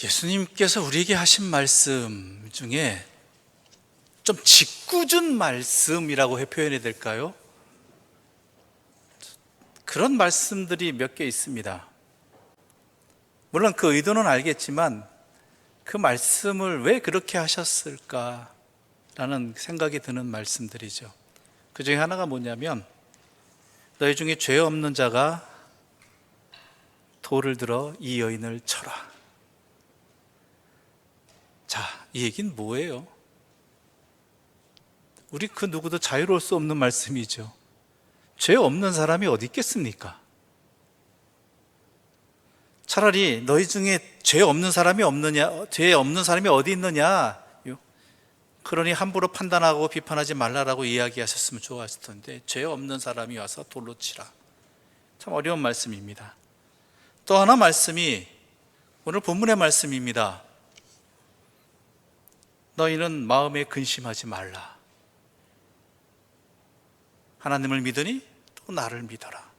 예수님께서 우리에게 하신 말씀 중에 좀 짓궂은 말씀이라고 표현해야 될까요? 그런 말씀들이 몇 개 있습니다. 물론 그 의도는 알겠지만 그 말씀을 왜 그렇게 하셨을까라는 생각이 드는 말씀들이죠. 그 중에 하나가 뭐냐면, 너희 중에 죄 없는 자가 돌을 들어 이 여인을 쳐라. 자, 이 얘기는 뭐예요? 우리 그 누구도 자유로울 수 없는 말씀이죠. 죄 없는 사람이 어디 있겠습니까? 차라리 너희 중에 죄 없는 사람이 없느냐, 죄 없는 사람이 어디 있느냐, 그러니 함부로 판단하고 비판하지 말라라고 이야기하셨으면 좋았을 텐데, 죄 없는 사람이 와서 돌로 치라. 참 어려운 말씀입니다. 또 하나 말씀이 오늘 본문의 말씀입니다. 너희는 마음에 근심하지 말라. 하나님을 믿으니 또 나를 믿어라.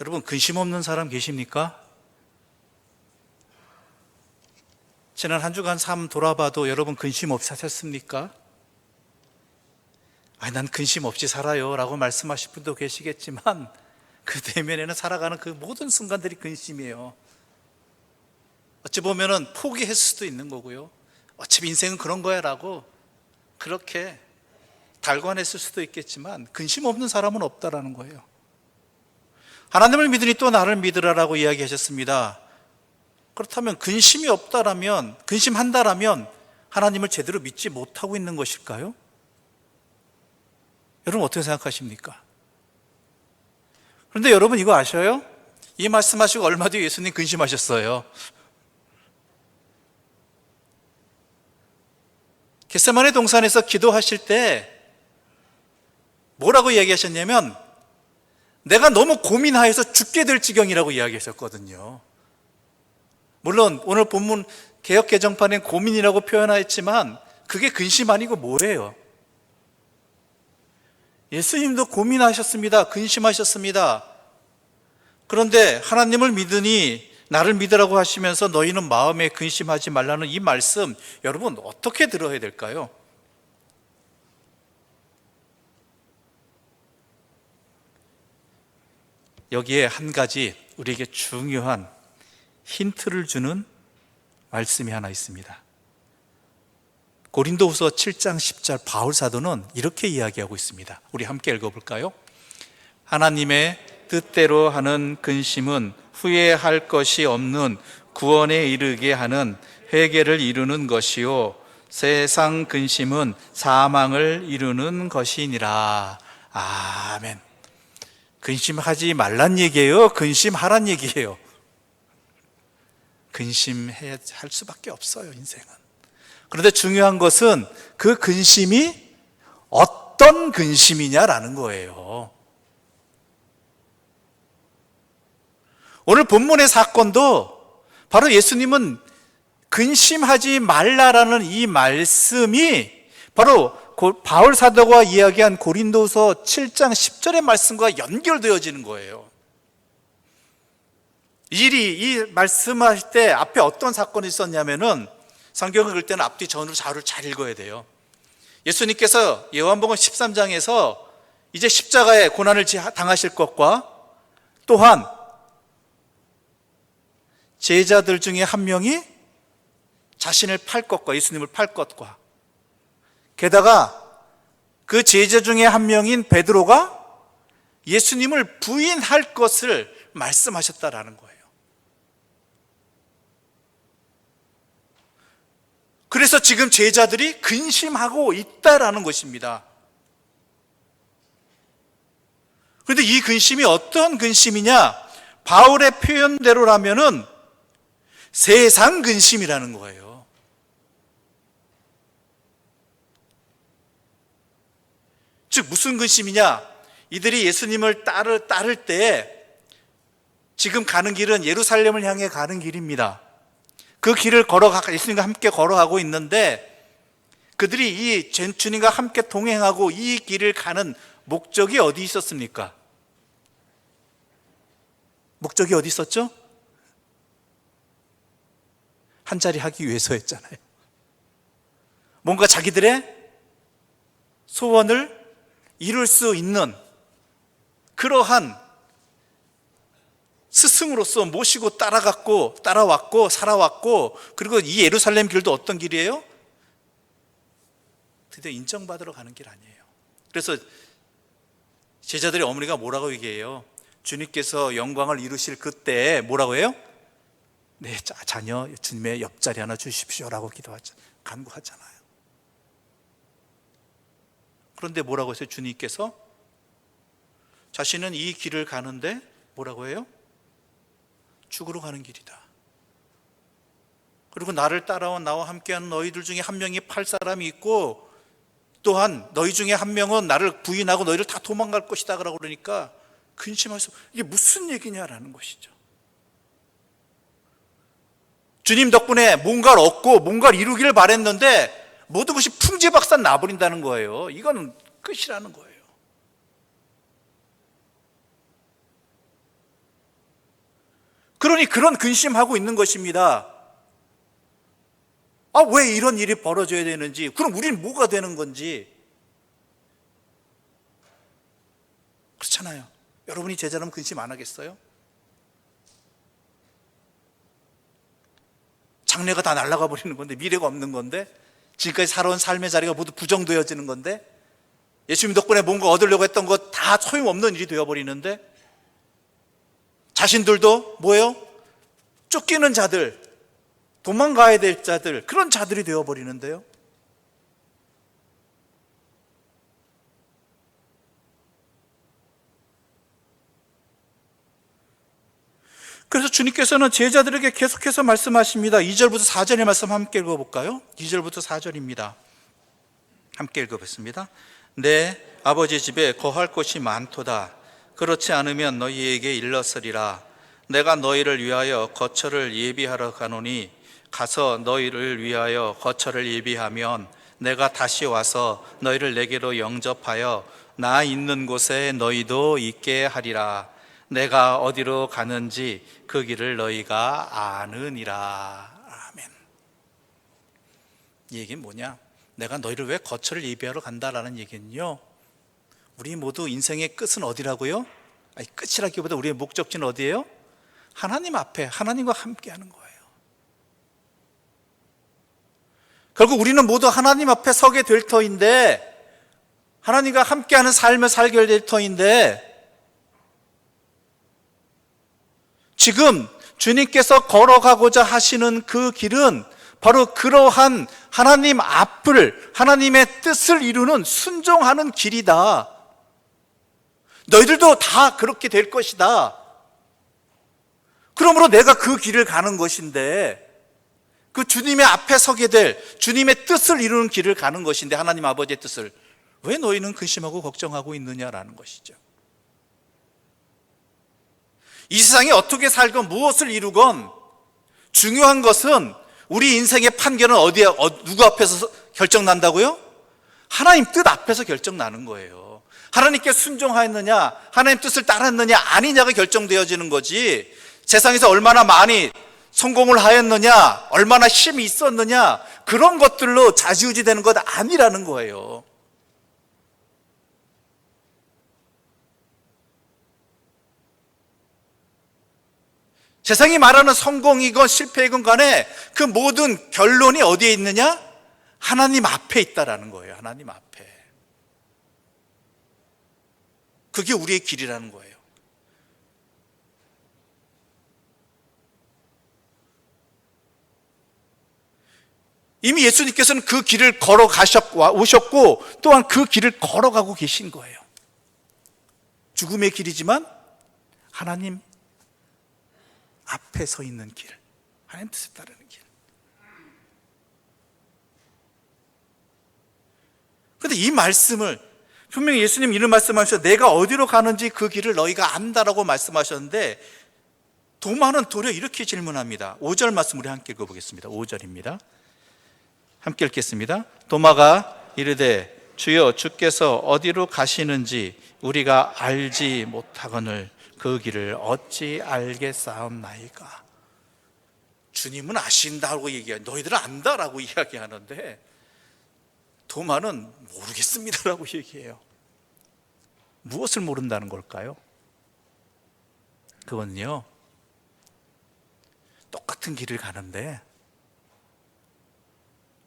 여러분, 근심 없는 사람 계십니까? 지난 한 주간 삶 돌아봐도 여러분 근심 없이 사셨습니까? 난 근심 없이 살아요 라고 말씀하실 분도 계시겠지만, 그 대면에는 살아가는 그 모든 순간들이 근심이에요. 어찌 보면은 포기했을 수도 있는 거고요, 어차피 인생은 그런 거야 라고 그렇게 달관했을 수도 있겠지만, 근심 없는 사람은 없다라는 거예요. 하나님을 믿으니 또 나를 믿으라라고 이야기하셨습니다. 그렇다면 근심이 없다라면, 근심한다라면 하나님을 제대로 믿지 못하고 있는 것일까요? 여러분 어떻게 생각하십니까? 그런데 여러분 이거 아셔요? 이 말씀하시고 얼마 뒤에 예수님 근심하셨어요. 겟세마네 동산에서 기도하실 때 뭐라고 이야기하셨냐면, 내가 너무 고민하여서 죽게 될 지경이라고 이야기하셨거든요. 물론 오늘 본문 개역 개정판엔 고민이라고 표현하였지만 그게 근심 아니고 뭐예요? 예수님도 고민하셨습니다. 근심하셨습니다. 그런데 하나님을 믿으니 나를 믿으라고 하시면서 너희는 마음에 근심하지 말라는 이 말씀, 여러분 어떻게 들어야 될까요? 여기에 한 가지 우리에게 중요한 힌트를 주는 말씀이 하나 있습니다. 고린도후서 7장 10절 바울 사도는 이렇게 이야기하고 있습니다. 우리 함께 읽어볼까요? 하나님의 뜻대로 하는 근심은 후회할 것이 없는 구원에 이르게 하는 회개를 이루는 것이요, 세상 근심은 사망을 이루는 것이니라. 아멘. 근심하지 말란 얘기예요? 근심하란 얘기예요? 근심해야 할 수밖에 없어요, 인생은. 그런데 중요한 것은 그 근심이 어떤 근심이냐라는 거예요. 오늘 본문의 사건도 바로 예수님은 근심하지 말라라는 이 말씀이 바로 바울 사도가 이야기한 고린도서 7장 10절의 말씀과 연결되어지는 거예요. 이 말씀하실 때 앞에 어떤 사건이 있었냐면은, 성경을 읽을 때는 앞뒤 전으로 자료를 잘 읽어야 돼요. 예수님께서 요한복음 13장에서 이제 십자가의 고난을 당하실 것과, 또한 제자들 중에 한 명이 자신을 팔 것과, 예수님을 팔 것과, 게다가 그 제자 중에 한 명인 베드로가 예수님을 부인할 것을 말씀하셨다라는 거예요. 그래서 지금 제자들이 근심하고 있다라는 것입니다. 그런데 이 근심이 어떤 근심이냐? 바울의 표현대로라면은 세상 근심이라는 거예요. 즉 무슨 근심이냐? 이들이 예수님을 따를 때 지금 가는 길은 예루살렘을 향해 가는 길입니다. 그 길을 예수님과 함께 걸어가고 있는데, 그들이 이 주님과 함께 동행하고 이 길을 가는 목적이 어디 있었습니까? 목적이 어디 있었죠? 한 자리 하기 위해서였잖아요. 뭔가 자기들의 소원을 이룰 수 있는 그러한 스승으로서 모시고 따라왔고 살아왔고, 그리고 이 예루살렘 길도 어떤 길이에요? 드디어 인정받으러 가는 길 아니에요. 그래서 제자들의 어머니가 뭐라고 얘기해요? 주님께서 영광을 이루실 그때 뭐라고 해요? 네, 자녀 주님의 옆자리 하나 주십시오라고 간구하잖아요. 그런데 뭐라고 했어요? 주님께서 자신은 이 길을 가는데 뭐라고 해요? 죽으러 가는 길이다. 그리고 나를 따라온 나와 함께하는 너희들 중에 한 명이 팔 사람이 있고, 또한 너희 중에 한 명은 나를 부인하고 너희를 다 도망갈 것이다 그러니까 근심해서 이게 무슨 얘기냐라는 것이죠. 주님 덕분에 뭔가를 얻고 뭔가를 이루기를 바랬는데 모든 것이 풍지박산 나버린다는 거예요. 이건 끝이라는 거예요. 그러니 그런 근심하고 있는 것입니다. 왜 이런 일이 벌어져야 되는지, 그럼 우리는 뭐가 되는 건지. 그렇잖아요. 여러분이 제자라면 근심 안 하겠어요? 장래가 다 날아가 버리는 건데, 미래가 없는 건데, 지금까지 살아온 삶의 자리가 모두 부정되어지는 건데, 예수님 덕분에 뭔가 얻으려고 했던 것 다 소용없는 일이 되어버리는데, 자신들도 뭐예요? 쫓기는 자들, 도망가야 될 자들, 그런 자들이 되어버리는데요. 그래서 주님께서는 제자들에게 계속해서 말씀하십니다. 2절부터 4절의 말씀 함께 읽어볼까요? 2절부터 4절입니다. 함께 읽어보겠습니다. 내 아버지 집에 거할 곳이 많도다. 그렇지 않으면 너희에게 일렀으리라. 내가 너희를 위하여 거처를 예비하러 가노니 가서 너희를 위하여 거처를 예비하면 내가 다시 와서 너희를 내게로 영접하여 나 있는 곳에 너희도 있게 하리라. 내가 어디로 가는지 그 길을 너희가 아느니라. 아멘. 이 얘기는 뭐냐? 내가 너희를 왜 거처를 예비하러 간다라는 얘기는요, 우리 모두 인생의 끝은 어디라고요? 끝이라기보다 우리의 목적지는 어디예요? 하나님 앞에 하나님과 함께하는 거예요. 결국 우리는 모두 하나님 앞에 서게 될 터인데, 하나님과 함께하는 삶을 살게 될 터인데, 지금 주님께서 걸어가고자 하시는 그 길은 바로 그러한 하나님 앞을, 하나님의 뜻을 이루는 순종하는 길이다. 너희들도 다 그렇게 될 것이다. 그러므로 내가 그 길을 가는 것인데, 그 주님의 앞에 서게 될 주님의 뜻을 이루는 길을 가는 것인데, 하나님 아버지의 뜻을 왜 너희는 근심하고 걱정하고 있느냐라는 것이죠. 이 세상에 어떻게 살건 무엇을 이루건 중요한 것은 우리 인생의 판결은 누구 앞에서 결정난다고요? 하나님 뜻 앞에서 결정나는 거예요. 하나님께 순종하였느냐, 하나님 뜻을 따랐느냐 아니냐가 결정되어지는 거지, 세상에서 얼마나 많이 성공을 하였느냐, 얼마나 힘이 있었느냐, 그런 것들로 좌지우지 되는 것 아니라는 거예요. 세상이 말하는 성공이건 실패이건 간에 그 모든 결론이 어디에 있느냐? 하나님 앞에 있다라는 거예요. 하나님 앞에. 그게 우리의 길이라는 거예요. 이미 예수님께서는 그 길을 오셨고 또한 그 길을 걸어가고 계신 거예요. 죽음의 길이지만 하나님 앞에 서 있는 길, 하나님 뜻을 따르는 길. 그런데 이 말씀을 분명히 예수님 이런 말씀하셔서 내가 어디로 가는지 그 길을 너희가 안다라고 말씀하셨는데, 도마는 도리어 이렇게 질문합니다. 5절 말씀 우리 함께 읽어보겠습니다. 5절입니다. 함께 읽겠습니다. 도마가 이르되 주여 주께서 어디로 가시는지 우리가 알지 못하거늘 그 길을 어찌 알겠사옵나이까. 주님은 아신다고 너희들은 안다라고 이야기하는데 도마는 모르겠습니다라고 얘기해요. 무엇을 모른다는 걸까요? 그건요, 똑같은 길을 가는데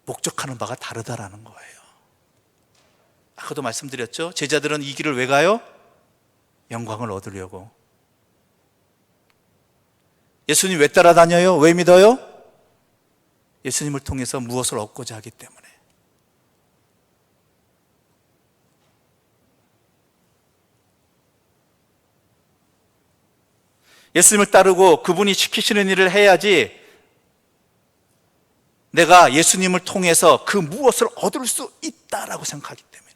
목적하는 바가 다르다라는 거예요. 아까도 말씀드렸죠? 제자들은 이 길을 왜 가요? 영광을 얻으려고. 예수님 왜 따라다녀요? 왜 믿어요? 예수님을 통해서 무엇을 얻고자 하기 때문에. 예수님을 따르고 그분이 시키시는 일을 해야지 내가 예수님을 통해서 그 무엇을 얻을 수 있다라고 생각하기 때문에.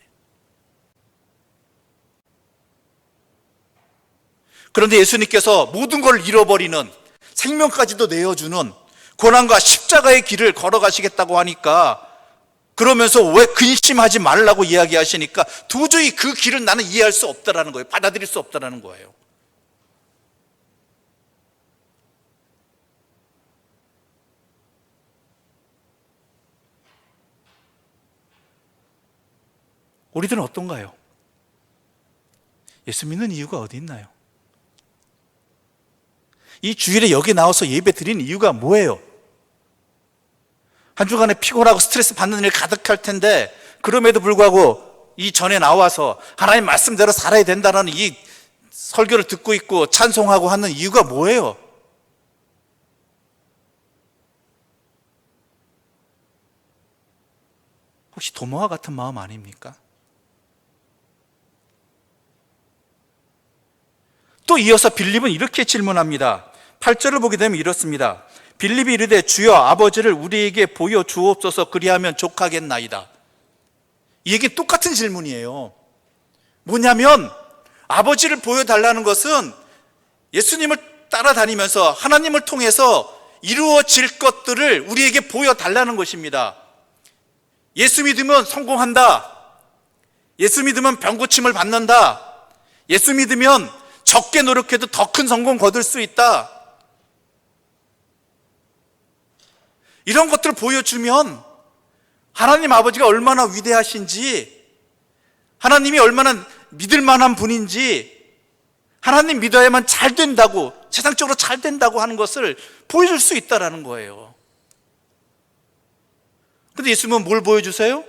그런데 예수님께서 모든 걸 잃어버리는, 생명까지도 내어주는 고난과 십자가의 길을 걸어가시겠다고 하니까, 그러면서 왜 근심하지 말라고 이야기하시니까 도저히 그 길을 나는 이해할 수 없다라는 거예요. 받아들일 수 없다라는 거예요. 우리들은 어떤가요? 예수 믿는 이유가 어디 있나요? 이 주일에 여기 나와서 예배 드리는 이유가 뭐예요? 한 주간에 피곤하고 스트레스 받는 일 가득할 텐데 그럼에도 불구하고 이 전에 나와서 하나님 말씀대로 살아야 된다는 이 설교를 듣고 있고 찬송하고 하는 이유가 뭐예요? 혹시 도마와 같은 마음 아닙니까? 또 이어서 빌립은 이렇게 질문합니다. 8절을 보게 되면 이렇습니다. 빌립이 이르되 주여 아버지를 우리에게 보여 주옵소서 그리하면 족하겠나이다. 이 얘기는 똑같은 질문이에요. 뭐냐면 아버지를 보여달라는 것은 예수님을 따라다니면서 하나님을 통해서 이루어질 것들을 우리에게 보여달라는 것입니다. 예수 믿으면 성공한다. 예수 믿으면 병 고침을 받는다. 예수 믿으면 적게 노력해도 더 큰 성공 거둘 수 있다. 이런 것들을 보여주면 하나님 아버지가 얼마나 위대하신지, 하나님이 얼마나 믿을 만한 분인지, 하나님 믿어야만 잘 된다고, 세상적으로 잘 된다고 하는 것을 보여줄 수 있다라는 거예요. 근데 예수님은 뭘 보여주세요?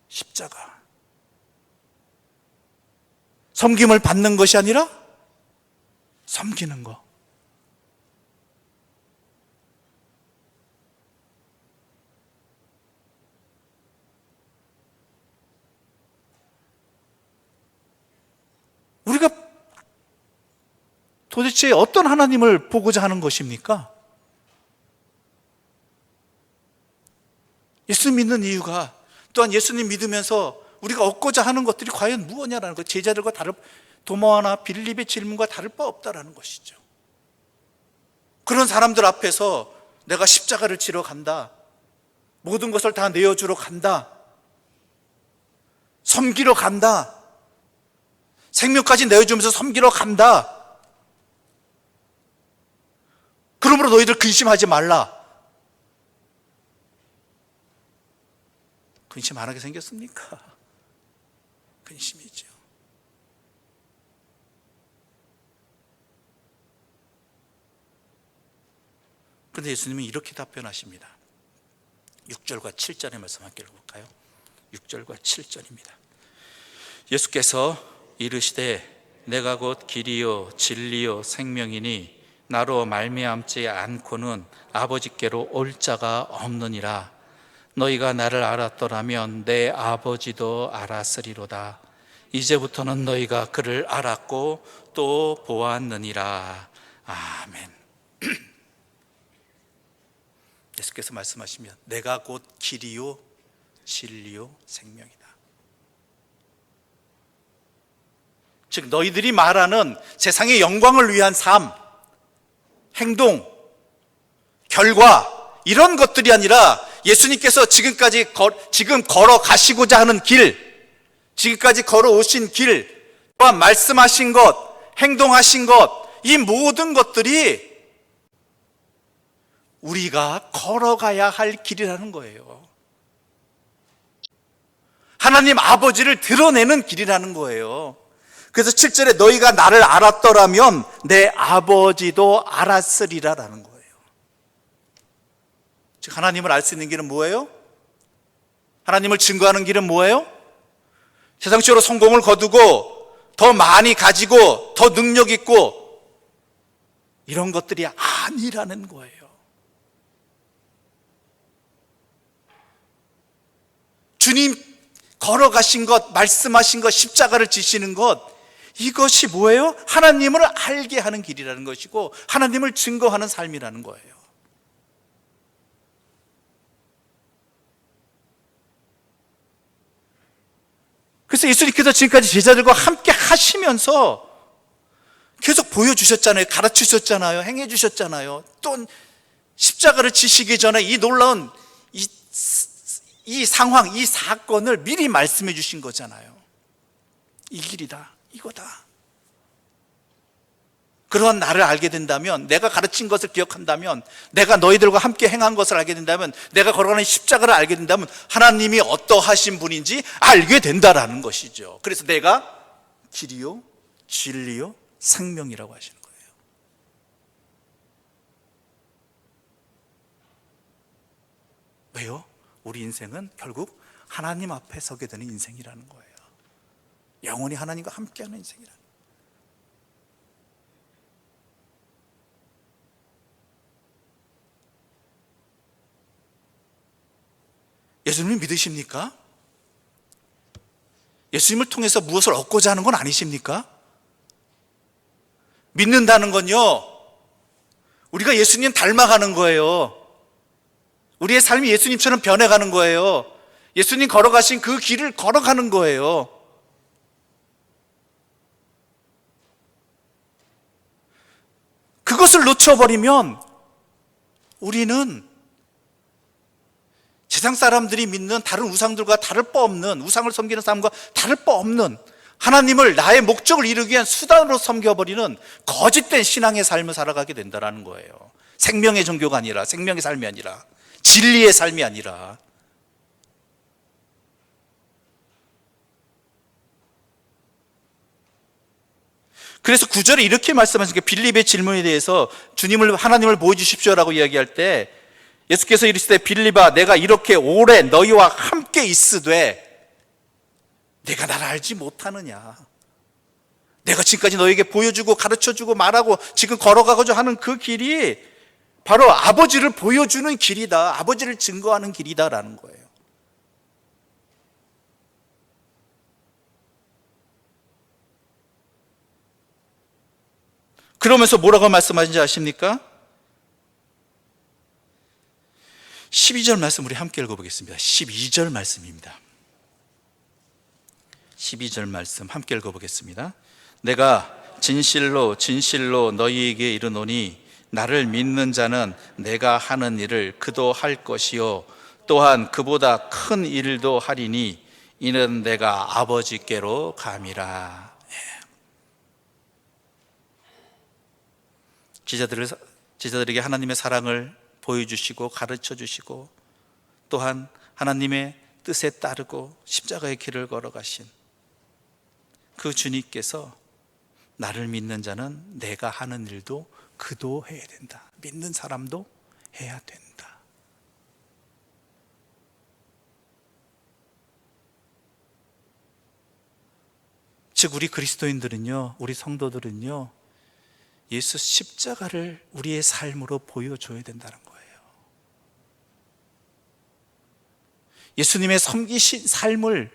십자가. 섬김을 받는 것이 아니라 섬기는 거. 우리가 도대체 어떤 하나님을 보고자 하는 것입니까? 예수님 믿는 이유가, 또한 예수님 믿으면서 우리가 얻고자 하는 것들이 과연 무엇이냐라는 것, 제자들과 도마와나 빌립의 질문과 다를 바 없다라는 것이죠. 그런 사람들 앞에서 내가 십자가를 지러 간다, 모든 것을 다 내어주러 간다, 섬기러 간다, 생명까지 내어주면서 섬기러 간다, 그러므로 너희들 근심하지 말라. 근심 안 하게 생겼습니까? 근심이죠. 그런데 예수님은 이렇게 답변하십니다. 6절과 7절의 말씀 함께 읽어볼까요? 6절과 7절입니다. 예수께서 이르시되 내가 곧 길이요 진리요 생명이니 나로 말미암지 않고는 아버지께로 올 자가 없느니라. 너희가 나를 알았더라면 내 아버지도 알았으리로다. 이제부터는 너희가 그를 알았고 또 보았느니라. 아멘. 예수께서 말씀하시면 내가 곧 길이요 진리요 생명이다. 즉 너희들이 말하는 세상의 영광을 위한 삶, 행동, 결과, 이런 것들이 아니라 예수님께서 지금 걸어가시고자 하는 길, 지금까지 걸어오신 길, 또한 말씀하신 것, 행동하신 것, 이 모든 것들이 우리가 걸어가야 할 길이라는 거예요. 하나님 아버지를 드러내는 길이라는 거예요. 그래서 7절에 너희가 나를 알았더라면 내 아버지도 알았으리라라는 거예요. 즉 하나님을 알 수 있는 길은 뭐예요? 하나님을 증거하는 길은 뭐예요? 세상적으로 성공을 거두고 더 많이 가지고 더 능력 있고 이런 것들이 아니라는 거예요. 주님 걸어가신 것, 말씀하신 것, 십자가를 지시는 것, 이것이 뭐예요? 하나님을 알게 하는 길이라는 것이고 하나님을 증거하는 삶이라는 거예요. 그래서 예수님께서 지금까지 제자들과 함께 하시면서 계속 보여주셨잖아요. 가르치셨잖아요. 행해주셨잖아요. 또 십자가를 지시기 전에 이 놀라운 이 상황, 이 사건을 미리 말씀해 주신 거잖아요. 이 길이다, 이거다. 그러한 나를 알게 된다면, 내가 가르친 것을 기억한다면, 내가 너희들과 함께 행한 것을 알게 된다면, 내가 걸어가는 십자가를 알게 된다면 하나님이 어떠하신 분인지 알게 된다라는 것이죠. 그래서 내가 길이요 진리요 생명이라고 하시는 거예요. 왜요? 우리 인생은 결국 하나님 앞에 서게 되는 인생이라는 거예요. 영원히 하나님과 함께하는 인생이라는 거예요. 예수님을 믿으십니까? 예수님을 통해서 무엇을 얻고자 하는 건 아니십니까? 믿는다는 건요, 우리가 예수님 닮아가는 거예요. 우리의 삶이 예수님처럼 변해가는 거예요. 예수님 걸어가신 그 길을 걸어가는 거예요. 그것을 놓쳐버리면 우리는 세상 사람들이 믿는 다른 우상들과 다를 바 없는, 우상을 섬기는 사람과 다를 바 없는, 하나님을 나의 목적을 이루기 위한 수단으로 섬겨버리는 거짓된 신앙의 삶을 살아가게 된다는 거예요. 생명의 종교가 아니라, 생명의 삶이 아니라, 진리의 삶이 아니라. 그래서 9절에 이렇게 말씀하신 게, 빌립의 질문에 대해서 하나님을 보여주십시오라고 이야기할 때 예수께서 이르시되 빌립아, 내가 이렇게 오래 너희와 함께 있으되 내가 나를 알지 못하느냐? 내가 지금까지 너희에게 보여주고 가르쳐주고 말하고 지금 걸어가고자 하는 그 길이 바로 아버지를 보여주는 길이다, 아버지를 증거하는 길이다라는 거예요. 그러면서 뭐라고 말씀하신지 아십니까? 12절 말씀 우리 함께 읽어보겠습니다. 12절 말씀입니다. 12절 말씀 함께 읽어보겠습니다. 내가 진실로 진실로 너희에게 이르노니 나를 믿는 자는 내가 하는 일을 그도 할 것이요 또한 그보다 큰 일도 하리니 이는 내가 아버지께로 감이라. 제자들에게 하나님의 사랑을 보여주시고 가르쳐주시고 또한 하나님의 뜻에 따르고 십자가의 길을 걸어가신 그 주님께서 나를 믿는 자는 내가 하는 일도 그도 해야 된다, 믿는 사람도 해야 된다. 즉 우리 그리스도인들은요, 우리 성도들은요, 예수 십자가를 우리의 삶으로 보여줘야 된다는 거예요. 예수님의 섬기신 삶을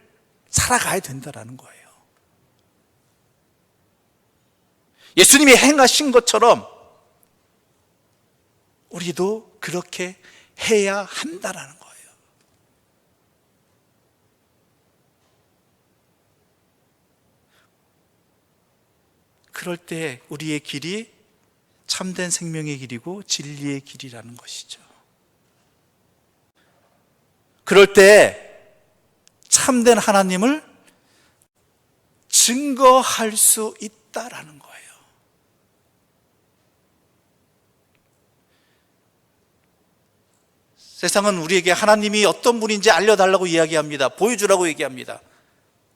살아가야 된다는 거예요. 예수님이 행하신 것처럼 우리도 그렇게 해야 한다는 거예요. 그럴 때 우리의 길이 참된 생명의 길이고 진리의 길이라는 것이죠. 그럴 때 참된 하나님을 증거할 수 있다라는 거예요. 세상은 우리에게 하나님이 어떤 분인지 알려달라고 이야기합니다. 보여주라고 얘기합니다.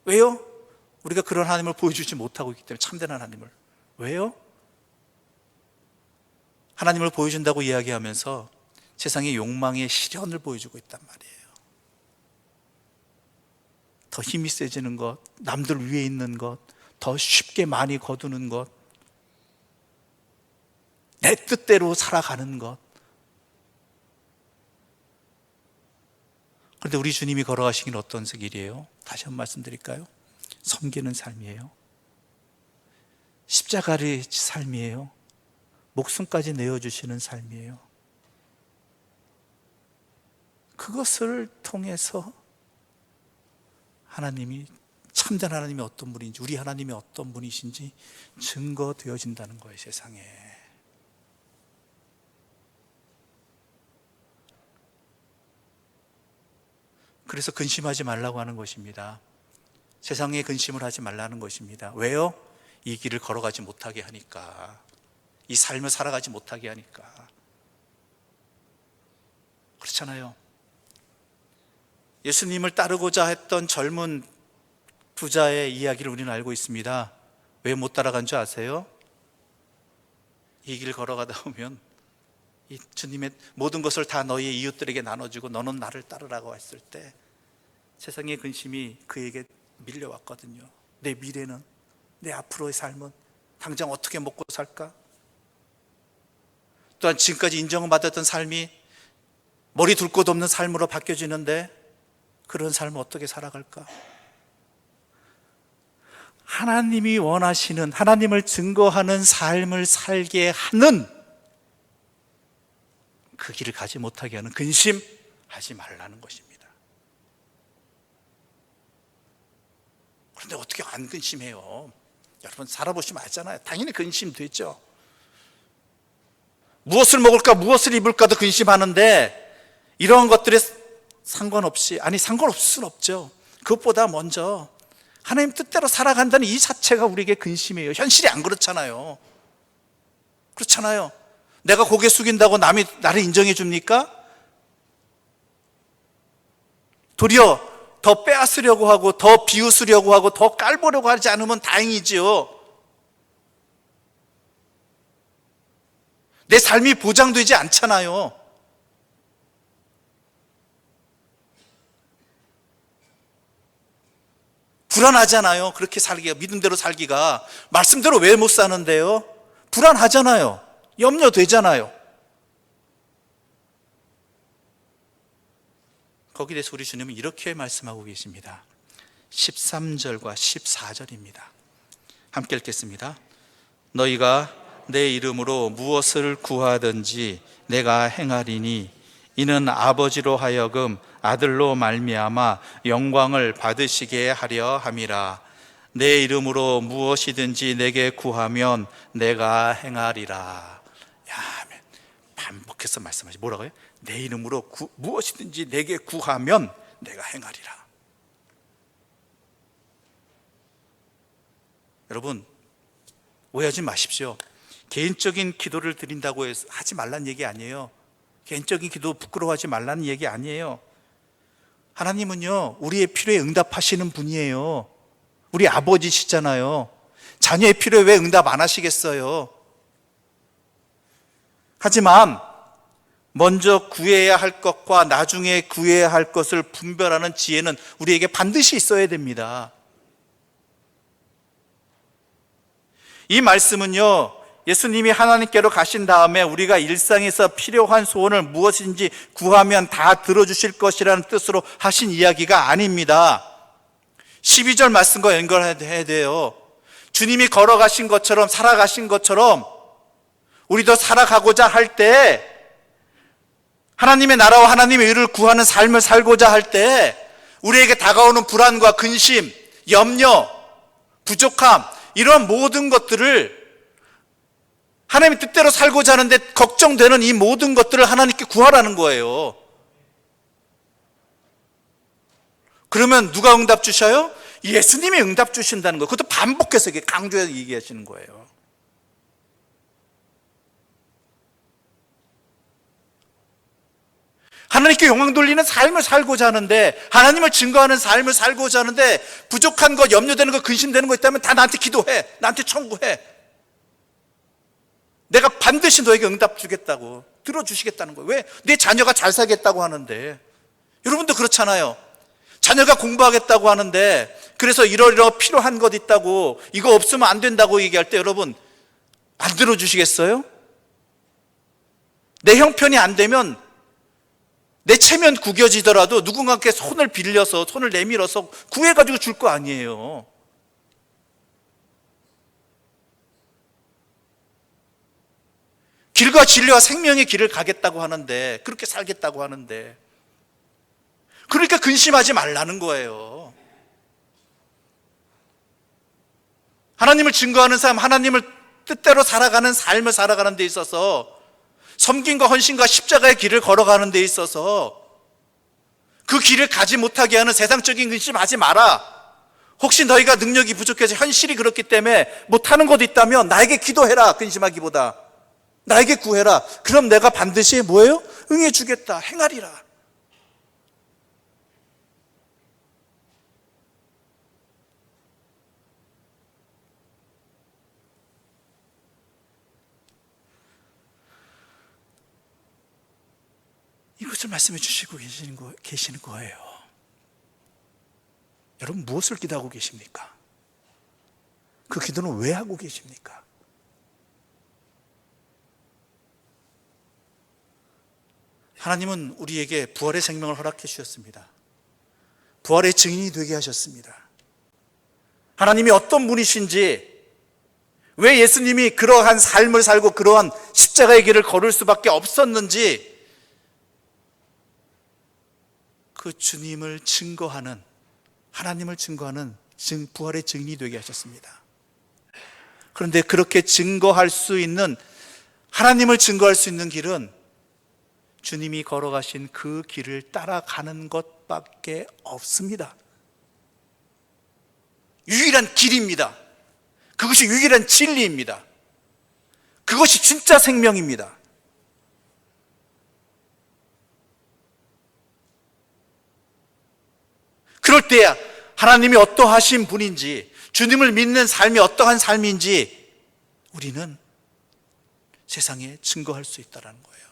왜요? 우리가 그런 하나님을 보여주지 못하고 있기 때문에, 참된 하나님을. 왜요? 하나님을 보여준다고 이야기하면서 세상의 욕망의 실현을 보여주고 있단 말이에요. 더 힘이 세지는 것, 남들 위에 있는 것, 더 쉽게 많이 거두는 것, 내 뜻대로 살아가는 것. 그런데 우리 주님이 걸어가시긴 어떤 길이에요? 다시 한번 말씀드릴까요? 섬기는 삶이에요. 십자가의 삶이에요. 목숨까지 내어주시는 삶이에요. 그것을 통해서 하나님이, 참된 하나님이 어떤 분인지, 우리 하나님이 어떤 분이신지 증거되어진다는 거예요, 세상에. 그래서 근심하지 말라고 하는 것입니다. 세상에 근심을 하지 말라는 것입니다. 왜요? 이 길을 걸어가지 못하게 하니까, 이 삶을 살아가지 못하게 하니까. 그렇잖아요. 예수님을 따르고자 했던 젊은 부자의 이야기를 우리는 알고 있습니다. 왜 못 따라간 줄 아세요? 이 길 걸어가다 보면 이 주님의 모든 것을 다 너희의 이웃들에게 나눠주고 너는 나를 따르라고 했을 때 세상의 근심이 그에게 밀려왔거든요. 내 미래는, 내 앞으로의 삶은 당장 어떻게 먹고 살까? 또한 지금까지 인정받았던 삶이 머리 둘 곳 없는 삶으로 바뀌어지는데 그런 삶을 어떻게 살아갈까? 하나님이 원하시는, 하나님을 증거하는 삶을 살게 하는, 그 길을 가지 못하게 하는 근심하지 말라는 것입니다. 그런데 어떻게 안 근심해요? 여러분 살아보시면 알잖아요. 당연히 근심되죠. 무엇을 먹을까, 무엇을 입을까도 근심하는데 이런 것들에 상관없이, 아니 상관없을 수는 없죠. 그것보다 먼저 하나님 뜻대로 살아간다는 이 자체가 우리에게 근심이에요. 현실이 안 그렇잖아요. 그렇잖아요. 내가 고개 숙인다고 남이 나를 인정해 줍니까? 도리어 더 빼앗으려고 하고 더 비웃으려고 하고 더 깔보려고 하지 않으면 다행이지요. 내 삶이 보장되지 않잖아요. 불안하잖아요. 그렇게 살기가, 믿음대로 살기가. 말씀대로 왜 못 사는데요? 불안하잖아요. 염려되잖아요. 거기에 대해서 우리 주님은 이렇게 말씀하고 계십니다. 13절과 14절입니다. 함께 읽겠습니다. 너희가 내 이름으로 무엇을 구하든지 내가 행하리니 이는 아버지로 하여금 아들로 말미암아 영광을 받으시게 하려 함이라. 내 이름으로 무엇이든지 내게 구하면 내가 행하리라. 야, 반복해서 말씀하시. 뭐라고요? 내 이름으로 무엇이든지 내게 구하면 내가 행하리라. 여러분 오해하지 마십시오. 개인적인 기도를 드린다고 해서 하지 말라는 얘기 아니에요. 개인적인 기도 부끄러워하지 말라는 얘기 아니에요. 하나님은요 우리의 필요에 응답하시는 분이에요. 우리 아버지시잖아요. 자녀의 필요에 왜 응답 안 하시겠어요? 하지만 먼저 구해야 할 것과 나중에 구해야 할 것을 분별하는 지혜는 우리에게 반드시 있어야 됩니다. 이 말씀은요 예수님이 하나님께로 가신 다음에 우리가 일상에서 필요한 소원을 무엇인지 구하면 다 들어주실 것이라는 뜻으로 하신 이야기가 아닙니다. 12절 말씀과 연결해야 돼요. 주님이 걸어가신 것처럼 살아가신 것처럼 우리도 살아가고자 할 때, 하나님의 나라와 하나님의 의를 구하는 삶을 살고자 할 때 우리에게 다가오는 불안과 근심, 염려, 부족함, 이런 모든 것들을 하나님의 뜻대로 살고자 하는데 걱정되는 이 모든 것들을 하나님께 구하라는 거예요. 그러면 누가 응답 주셔요? 예수님이 응답 주신다는 거예요. 그것도 반복해서 강조해서 얘기하시는 거예요. 하나님께 영광 돌리는 삶을 살고자 하는데, 하나님을 증거하는 삶을 살고자 하는데 부족한 거, 염려되는 거, 근심되는 거 있다면 다 나한테 기도해, 나한테 청구해. 내가 반드시 너에게 응답 주겠다고, 들어주시겠다는 거예요. 왜? 내 자녀가 잘 살겠다고 하는데. 여러분도 그렇잖아요. 자녀가 공부하겠다고 하는데, 그래서 이러이러 필요한 것 있다고, 이거 없으면 안 된다고 얘기할 때 여러분 안 들어주시겠어요? 내 형편이 안 되면, 내 체면 구겨지더라도 누군가께 손을 빌려서, 손을 내밀어서 구해가지고 줄 거 아니에요. 길과 진리와 생명의 길을 가겠다고 하는데, 그렇게 살겠다고 하는데, 그러니까 근심하지 말라는 거예요. 하나님을 증거하는 삶, 하나님을 뜻대로 살아가는 삶을 살아가는 데 있어서, 섬김과 헌신과 십자가의 길을 걸어가는 데 있어서 그 길을 가지 못하게 하는 세상적인 근심하지 마라. 혹시 너희가 능력이 부족해서 현실이 그렇기 때문에 못하는 것도 있다면 나에게 기도해라. 근심하기보다 나에게 구해라. 그럼 내가 반드시 뭐예요? 응해 주겠다, 행하리라. 이것을 말씀해 주시고 계시는 거예요. 여러분, 무엇을 기도하고 계십니까? 그 기도는 왜 하고 계십니까? 하나님은 우리에게 부활의 생명을 허락해 주셨습니다. 부활의 증인이 되게 하셨습니다. 하나님이 어떤 분이신지, 왜 예수님이 그러한 삶을 살고 그러한 십자가의 길을 걸을 수밖에 없었는지, 그 주님을 증거하는, 하나님을 증거하는 부활의 증인이 되게 하셨습니다. 그런데 그렇게 증거할 수 있는, 하나님을 증거할 수 있는 길은 주님이 걸어가신 그 길을 따라가는 것밖에 없습니다. 유일한 길입니다. 그것이 유일한 진리입니다. 그것이 진짜 생명입니다. 그럴 때야 하나님이 어떠하신 분인지, 주님을 믿는 삶이 어떠한 삶인지 우리는 세상에 증거할 수 있다는 거예요.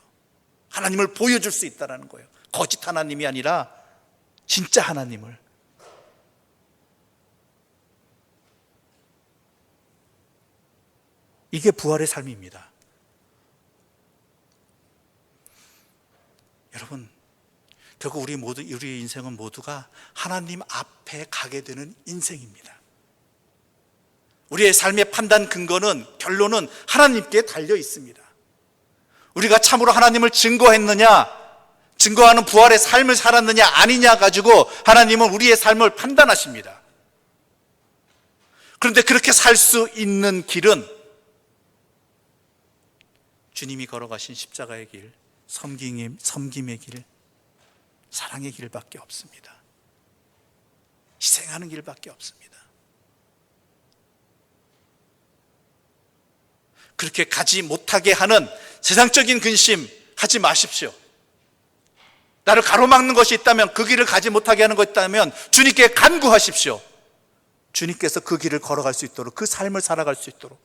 하나님을 보여줄 수 있다는 거예요. 거짓 하나님이 아니라 진짜 하나님을. 이게 부활의 삶입니다. 여러분, 결국 우리 인생은 모두가 하나님 앞에 가게 되는 인생입니다. 우리의 삶의 판단 근거는, 결론은 하나님께 달려 있습니다. 우리가 참으로 하나님을 증거했느냐, 증거하는 부활의 삶을 살았느냐 아니냐 가지고 하나님은 우리의 삶을 판단하십니다. 그런데 그렇게 살 수 있는 길은 주님이 걸어가신 십자가의 길, 섬김의 길, 사랑의 길밖에 없습니다. 희생하는 길밖에 없습니다. 그렇게 가지 못하게 하는 세상적인 근심 하지 마십시오. 나를 가로막는 것이 있다면, 그 길을 가지 못하게 하는 것이 있다면 주님께 간구하십시오. 주님께서 그 길을 걸어갈 수 있도록, 그 삶을 살아갈 수 있도록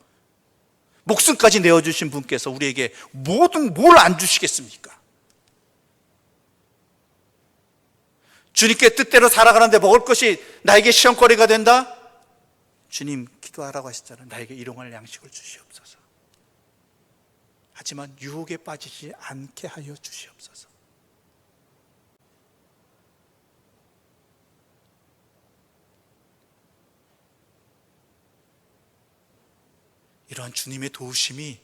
목숨까지 내어주신 분께서 우리에게 모든 뭘 안 주시겠습니까? 주님께 뜻대로 살아가는데 먹을 것이 나에게 시험거리가 된다? 주님 기도하라고 하셨잖아요. 나에게 일용할 양식을 주시옵소서. 하지만 유혹에 빠지지 않게 하여 주시옵소서. 이러한 주님의 도우심이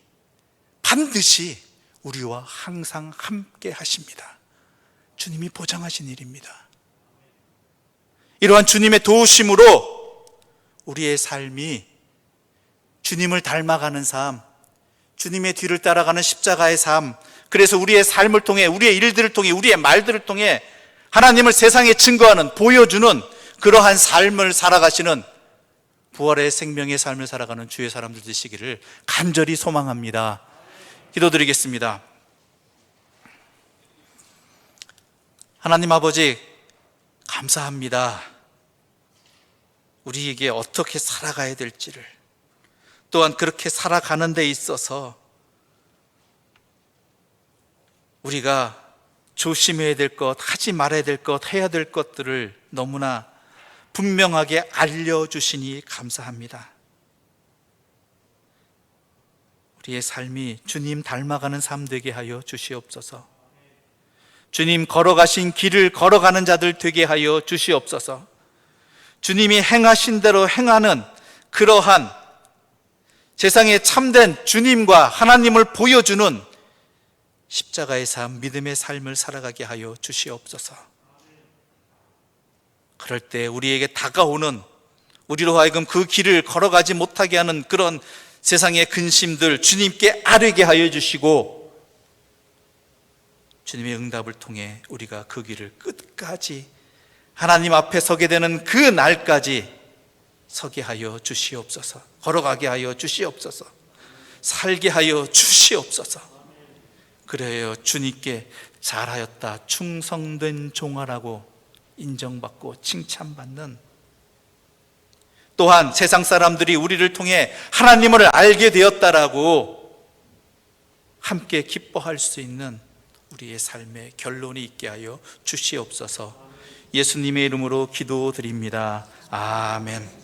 반드시 우리와 항상 함께 하십니다. 주님이 보장하신 일입니다. 이러한 주님의 도우심으로 우리의 삶이 주님을 닮아가는 삶, 주님의 뒤를 따라가는 십자가의 삶, 그래서 우리의 삶을 통해, 우리의 일들을 통해, 우리의 말들을 통해 하나님을 세상에 증거하는, 보여주는 그러한 삶을 살아가시는 부활의 생명의 삶을 살아가는 주의 사람들 되시기를 간절히 소망합니다. 기도드리겠습니다. 하나님 아버지, 감사합니다. 우리에게 어떻게 살아가야 될지를, 또한 그렇게 살아가는 데 있어서 우리가 조심해야 될 것, 하지 말아야 될 것, 해야 될 것들을 너무나 분명하게 알려주시니 감사합니다. 우리의 삶이 주님 닮아가는 삶 되게 하여 주시옵소서. 주님 걸어가신 길을 걸어가는 자들 되게 하여 주시옵소서. 주님이 행하신 대로 행하는 그러한 세상에 참된 주님과 하나님을 보여주는 십자가의 삶, 믿음의 삶을 살아가게 하여 주시옵소서. 그럴 때 우리에게 다가오는, 우리로 하여금 그 길을 걸어가지 못하게 하는 그런 세상의 근심들 주님께 아뢰게 하여 주시고, 주님의 응답을 통해 우리가 그 길을 끝까지 하나님 앞에 서게 되는 그 날까지 서게 하여 주시옵소서. 걸어가게 하여 주시옵소서. 살게 하여 주시옵소서. 그래야 주님께 잘하였다, 충성된 종아라고 인정받고 칭찬받는, 또한 세상 사람들이 우리를 통해 하나님을 알게 되었다라고 함께 기뻐할 수 있는 우리의 삶의 결론이 있게 하여 주시옵소서. 예수님의 이름으로 기도드립니다. 아멘.